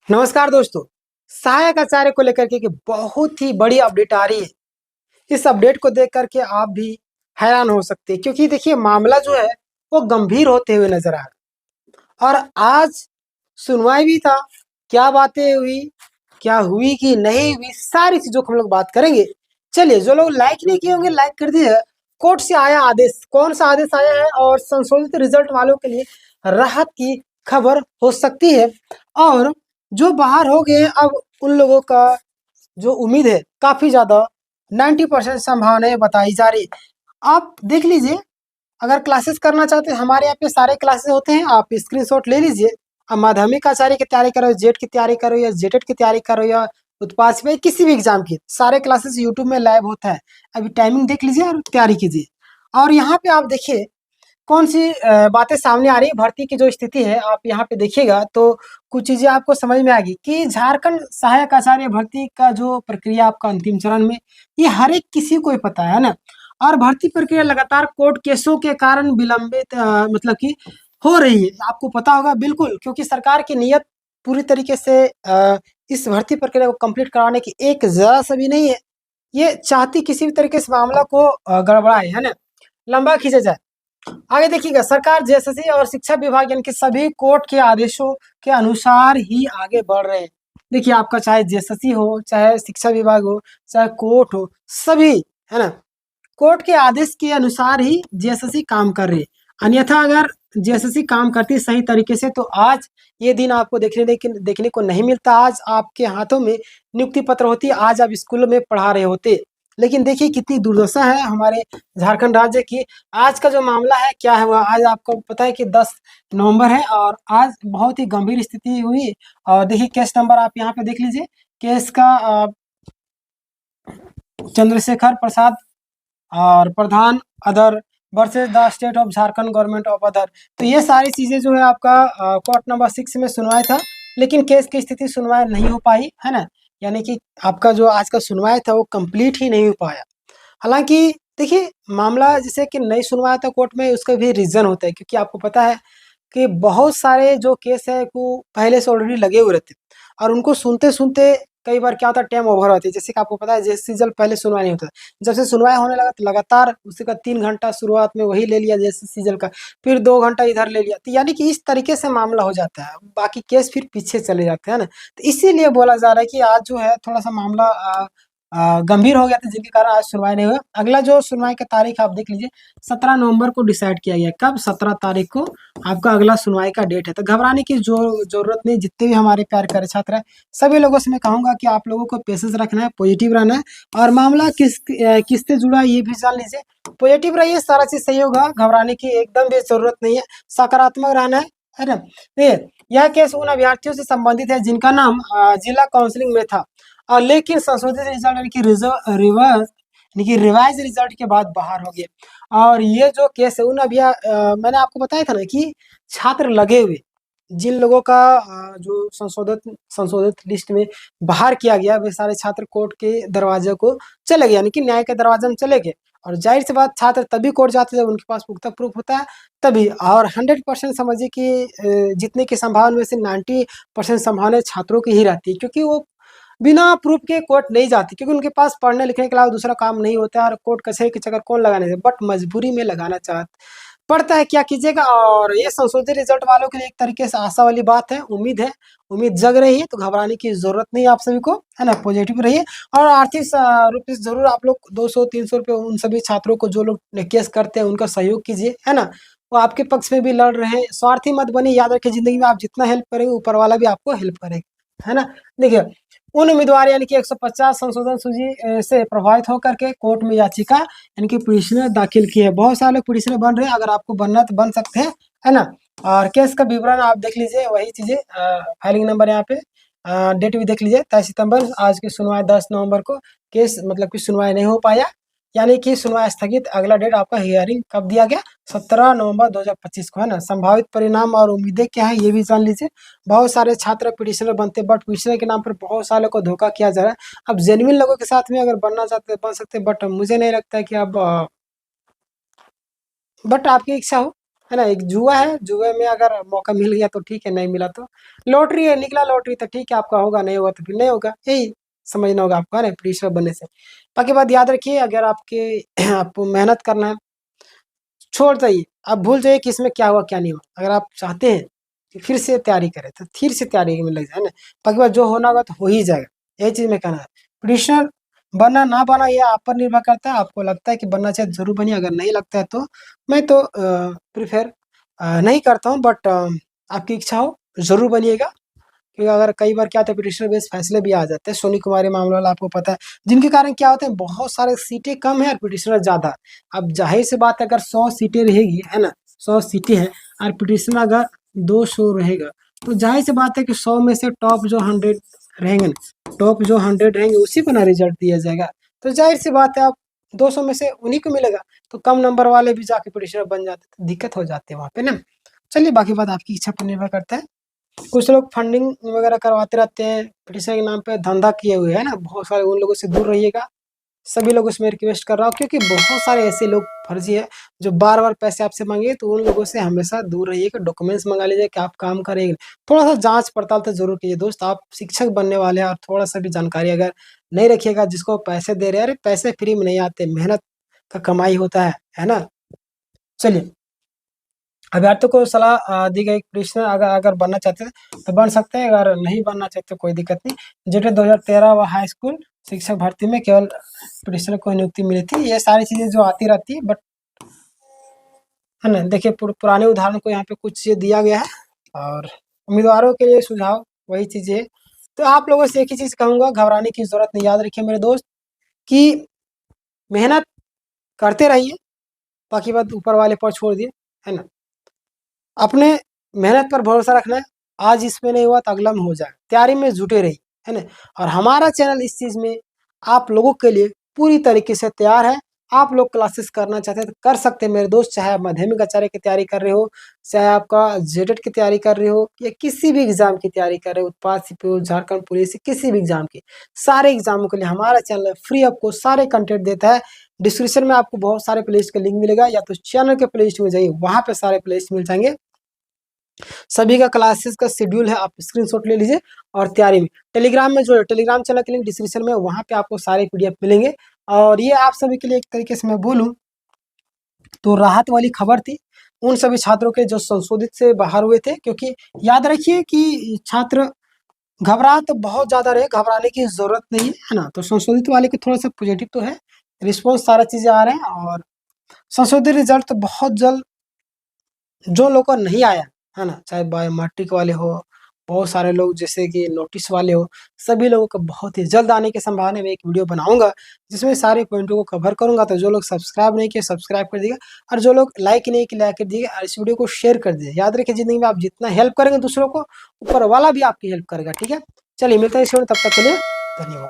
नमस्कार दोस्तों। सहायक आचार्य को लेकर के बहुत ही बड़ी अपडेट आ रही है। इस अपडेट को देख करके आप भी हैरान हो सकते हैं, क्योंकि देखिए मामला जो है वो गंभीर होते हुए नजर आ रहा है। और आज सुनवाई भी था। क्या बातें हुई, क्या हुई कि नहीं हुई, सारी चीजों को हम लोग बात करेंगे। चलिए, जो लोग लाइक नहीं किए होंगे लाइक कर दिए। कोर्ट से आया आदेश, कौन सा आदेश आया है और संशोधित रिजल्ट वालों के लिए राहत की खबर हो सकती है। और जो बाहर हो गए, अब उन लोगों का जो उम्मीद है काफी ज्यादा 90% संभावनाएं बताई जा रही है। आप देख लीजिए, अगर क्लासेस करना चाहते हैं हमारे यहाँ पे सारे क्लासेस होते हैं। आप स्क्रीनशॉट ले लीजिए। अब माध्यमिक आचार्य की तैयारी करो, जेट की तैयारी करो या जेटेट की तैयारी करो या उत्पाद सिपाही किसी भी एग्जाम की, सारे क्लासेस यूट्यूब में लाइव होता है। अभी टाइमिंग देख लीजिए और तैयारी कीजिए। और यहाँ पे आप देखिए कौन सी बातें सामने आ रही है। भर्ती की जो स्थिति है आप यहाँ पे देखिएगा तो कुछ चीजें आपको समझ में आएगी कि झारखंड सहायक आचार्य भर्ती का जो प्रक्रिया आपका अंतिम चरण में, ये हर एक किसी को ही पता है ना। और भर्ती प्रक्रिया लगातार कोर्ट केसों के कारण विलंबित मतलब कि हो रही है। आपको पता होगा बिल्कुल, क्योंकि सरकार की नीयत पूरी तरीके से इस भर्ती प्रक्रिया को कंप्लीट कराने की एक जरा सा भी नहीं है। ये चाहती किसी भी तरीके से मामला को गड़बड़ाए, है ना, लंबा खींचा जाए। आगे देखिएगा, सरकार जेएसएससी और शिक्षा विभाग यानी कि सभी कोर्ट के आदेशों के अनुसार ही आगे बढ़ रहे हैं। देखिए, आपका चाहे जेएसएससी हो, चाहे शिक्षा विभाग हो, चाहे कोर्ट हो, सभी, है ना, कोर्ट के आदेश के अनुसार ही जेएसएससी काम कर रही है। अन्यथा अगर जेएसएससी काम करती सही तरीके से तो आज ये दिन आपको देखने को नहीं मिलता। आज आपके हाथों में नियुक्ति पत्र होती, आज आप स्कूलों में पढ़ा रहे होते। लेकिन देखिए कितनी दुर्दशा है हमारे झारखंड राज्य की। आज का जो मामला है क्या है, वह आज आपको पता है कि 10 नवंबर है और आज बहुत ही गंभीर स्थिति हुई। और देखिए केस नंबर आप यहाँ पे देख लीजिए। केस का चंद्रशेखर प्रसाद और Pradhan other versus the State of Jharkhand Government of other. तो ये सारी चीजें जो है आपका कोर्ट नंबर 6 में सुनवाई था, लेकिन केस की स्थिति सुनवाई नहीं हो पाई, है ना। यानी कि आपका जो आज का सुनवाई था वो कंप्लीट ही नहीं हो पाया। हालांकि देखिए, मामला जैसे कि नहीं सुनवाया था कोर्ट में, उसका भी रीजन होता है, क्योंकि आपको पता है कि बहुत सारे जो केस है वो पहले से ऑलरेडी लगे हुए रहते हैं और उनको सुनते सुनते कई बार क्या होता है, टाइम ओवर होती है। जैसे कि आपको पता है जैसे जल्द पहले सुनवाई नहीं होता, जब से सुनवाई होने लगा तो लगातार उसी का 3 घंटा शुरुआत में वही ले लिया जैसे सीजल का, फिर 2 घंटा इधर ले लिया। तो यानी कि इस तरीके से मामला हो जाता है, बाकी केस फिर पीछे चले जाते हैं ना। तो इसीलिए बोला जा रहा है कि आज जो है थोड़ा सा मामला गंभीर हो गया था, जिनके कारण आज सुनवाई नहीं हुआ। अगला जो सुनवाई का तारीख आप देख लीजिए, 17 नवंबर को डिसाइड किया गया। कब? 17 तारीख को आपका अगला सुनवाई का डेट है। तो घबराने की जो जरूरत नहीं। जितने भी हमारे प्यार करे छात्र हैं, सभी लोगों से मैं कहूंगा कि आप लोगों को पेशेंस रखना है, पॉजिटिव रहना है। और मामला किससे जुड़ा है ये भी जान लीजिए। पॉजिटिव रहिए, सारा चीज सही होगा, घबराने की एकदम भी जरूरत नहीं है, सकारात्मक रहना है ना। यह केस उन अभ्यर्थियों से संबंधित है जिनका नाम जिला काउंसिलिंग में था, लेकिन संशोधित रिजल्ट यानी कि रिवाइज रिजल्ट के बाद बाहर हो गए। और ये जो केस है उन मैंने आपको बताया था ना कि छात्र लगे हुए, जिन लोगों का जो संशोधित लिस्ट में बाहर किया गया, वे सारे छात्र कोर्ट के दरवाजे को चले गए, यानी कि न्याय के दरवाजे में चले गए। और जाहिर सी बात, छात्र तभी कोर्ट जाते हैं जब उनके पास पुख्ता प्रूफ होता है, तभी। और 100% समझिए कि जीतने की संभावना में से 90% संभावना छात्रों की ही रहती है, क्योंकि वो बिना प्रूफ के कोर्ट नहीं जाती, क्योंकि उनके पास पढ़ने लिखने के अलावा दूसरा काम नहीं होता है। और कोर्ट कचहरी के चक्कर कौन लगाने से, बट मजबूरी में लगाना चाहता पड़ता है, क्या कीजिएगा। और ये संशोधित रिजल्ट वालों के लिए एक तरीके से आशा वाली बात है, उम्मीद है, उम्मीद जग रही है। तो घबराने की जरूरत नहीं आप सभी को, है ना, पॉजिटिव रहिए। और आर्थिक रूप से जरूर आप लोग 200-300 रुपये उन सभी छात्रों को जो लोग केस करते हैं उनका सहयोग कीजिए, है ना। वो आपके पक्ष में भी लड़ रहे हैं, स्वार्थी मत बनिए। याद रखिए, जिंदगी में आप जितना हेल्प करेंगे ऊपर वाला भी आपको हेल्प करेगा, है ना। देखिए, उन उम्मीदवार यानी कि 150 संशोधन सूची से प्रभावित होकर के कोर्ट में याचिका यानी कि पिटिशनर दाखिल की है। बहुत सारे लोग पिटिशनर बन रहे हैं, अगर आपको बनना है तो बन सकते हैं, है ना। और केस का विवरण आप देख लीजिए, वही चीजें, फाइलिंग नंबर यहाँ पे, डेट भी देख लीजिए, 23 सितंबर। आज की सुनवाई 10 नवंबर को। केस मतलब कि सुनवाई नहीं हो पाया, यानी कि सुनवाई स्थगित। अगला डेट आपका हियरिंग कब दिया गया? 17 नवंबर 2025 को, है ना। संभावित परिणाम और उम्मीदें क्या है ये भी जान लीजिए। बहुत सारे छात्र पिटिशनर बनते, बट पिटिशनर के नाम पर बहुत सारे को धोखा किया जा रहा है। अब जेन्युइन लोगों के साथ में अगर बनना चाहते हैं बन सकते हैं, बट मुझे नहीं लगता है कि अब बट आपकी इच्छा हो है ना। एक जुआ है, जुए में अगर मौका मिल गया तो ठीक है, नहीं मिला तो लॉटरी है, निकला लॉटरी तो ठीक है, आपका होगा, नहीं होगा तो फिर नहीं होगा, यही समझना होगा आपको, है ना, प्रोड्यूसर बनने से। बाकी बात याद रखिए, अगर आपके आपको मेहनत करना है, छोड़ जाइए, आप भूल जाइए कि इसमें क्या हुआ क्या नहीं हुआ। अगर आप चाहते हैं कि फिर से तैयारी करें तो फिर से तैयारी में लग जाए ना। बाकी बात जो होना होगा तो हो ही जाएगा, यही चीज़ मैं कहना है। प्रोड्यूसर बनना ना बना ये आप पर निर्भर करता है, आपको लगता है कि बनना चाहिए जरूर बनिए, अगर नहीं लगता है तो मैं तो प्रिफेर नहीं करता हूँ, बट आपकी इच्छा हो जरूर बनिएगा। क्योंकि अगर कई बार क्या होता है, पिटिशनर बेस्ड फैसले भी आ जाते हैं, सोनी कुमारी मामला वाला आपको पता है, जिनके कारण क्या होते हैं, बहुत सारे सीटें कम है और पिटिशनर ज्यादा। अब जाहिर सी बात है, अगर 100 सीटें रहेगी, है ना, 100 सीटें हैं और पिटिशनर अगर 200 रहेगा, तो जाहिर सी बात है कि 100 में से टॉप जो 100 रहेंगे ना, टॉप जो 100 रहेंगे उसी को ना रिजल्ट दिया जाएगा। तो जाहिर सी बात है, आप 200 में से उन्हीं को मिलेगा, तो कम नंबर वाले भी जाके पिटिशनर बन जाते हैं, तो दिक्कत हो जाती है वहाँ पे ना। चलिए, बाकी बात आपकी इच्छा पर निर्भर करता है। कुछ लोग फंडिंग वगैरह करवाते रहते हैं, पिटिशन के नाम पे धंधा किए हुए हैं ना, बहुत सारे, उन लोगों से दूर रहिएगा। सभी लोग उसमें रिक्वेस्ट कर रहा हूँ, क्योंकि बहुत सारे ऐसे लोग फर्जी है जो बार बार पैसे आपसे मांगे, तो उन लोगों से हमेशा दूर रहिएगा। डॉक्यूमेंट्स मंगा लीजिए कि आप काम करेंगे, थोड़ा सा जांच पड़ताल तो जरूर कीजिए दोस्त। आप शिक्षक बनने वाले हैं और थोड़ा सा भी जानकारी अगर नहीं रखिएगा, जिसको पैसे दे रहे हैं, अरे पैसे फ्री में नहीं आते, मेहनत का कमाई होता है ना। चलिए, अभ्यर्थियों को सलाह दी गई, कृष्ण अगर अगर बनना चाहते हैं तो बन सकते हैं, अगर नहीं बनना चाहते कोई दिक्कत नहीं। जेट 2013 व हाई स्कूल शिक्षक भर्ती में केवल कृष्ण को नियुक्ति मिली थी। ये सारी चीजें जो आती रहती है, बट है ना, देखिए पुराने उदाहरण को यहाँ पे कुछ चीजें दिया गया है, और उम्मीदवारों के लिए सुझाव वही चीजें है। तो आप लोगों से एक ही चीज कहूंगा, घबराने की जरूरत नहीं। याद रखिए मेरे दोस्त कि मेहनत करते रहिए, बाकी बात ऊपर वाले पर छोड़ दिए, है ना। अपने मेहनत पर भरोसा रखना है, आज इसमें नहीं हुआ तो अगला में हो जाए, तैयारी में जुटे रही, है ना। और हमारा चैनल इस चीज़ में आप लोगों के लिए पूरी तरीके से तैयार है। आप लोग क्लासेस करना चाहते हैं तो कर सकते हैं मेरे दोस्त, चाहे आप माध्यमिक आचार्य की तैयारी कर रहे हो, चाहे आपका जेटेट की तैयारी कर रहे हो, या किसी भी एग्जाम की तैयारी कर रहे हो, उत्पाद सीपीओ, झारखंड पुलिस, किसी भी एग्जाम की, सारे एग्जामों के लिए हमारा चैनल फ्री आपको सारे कंटेंट देता है। डिस्क्रिप्शन में आपको बहुत सारे प्लेलिस्ट का लिंक मिलेगा, या तो चैनल के प्लेलिस्ट में जाइए, वहाँ पे सारे प्लेलिस्ट मिल जाएंगे। सभी का क्लासेस का शेड्यूल है, आप स्क्रीनशॉट ले लीजिए। और तैयारी में टेलीग्राम में जो है, टेलीग्राम चैनल के लिंक डिस्क्रिप्शन में, वहाँ पे आपको सारे पीडीएफ मिलेंगे। और ये आप सभी के लिए एक तरीके से मैं बोलूँ तो राहत वाली खबर थी उन सभी छात्रों के जो संशोधित से बाहर हुए थे, क्योंकि याद रखिए कि छात्र घबरा तो बहुत ज्यादा रहे, घबराने की जरूरत नहीं है ना। तो संशोधित वाले के थोड़ा सा पॉजिटिव तो है, रिस्पॉन्स सारा चीजें आ रहे हैं, और संशोधित रिजल्ट तो बहुत जल्द, जो लोग को नहीं आया, है ना, चाहे बायोमेट्रिक वाले हो, बहुत सारे लोग जैसे कि नोटिस वाले हो, सभी लोगों को बहुत ही जल्द आने की संभावना है। मैं एक वीडियो बनाऊंगा जिसमें सारे पॉइंटों को कवर करूंगा, तो जो लोग सब्सक्राइब नहीं किए सब्सक्राइब कर दीजिएगा, और जो लोग लाइक नहीं किए लाइक कर दीजिएगा, और इस वीडियो को शेयर कर दीजिए। याद रखिए, जिंदगी में आप जितना हेल्प करेंगे दूसरों को, ऊपर वाला भी आपकी हेल्प करेगा, ठीक है। चलिए, मिलते हैं इस वीडियो में, तब तक के लिए धन्यवाद।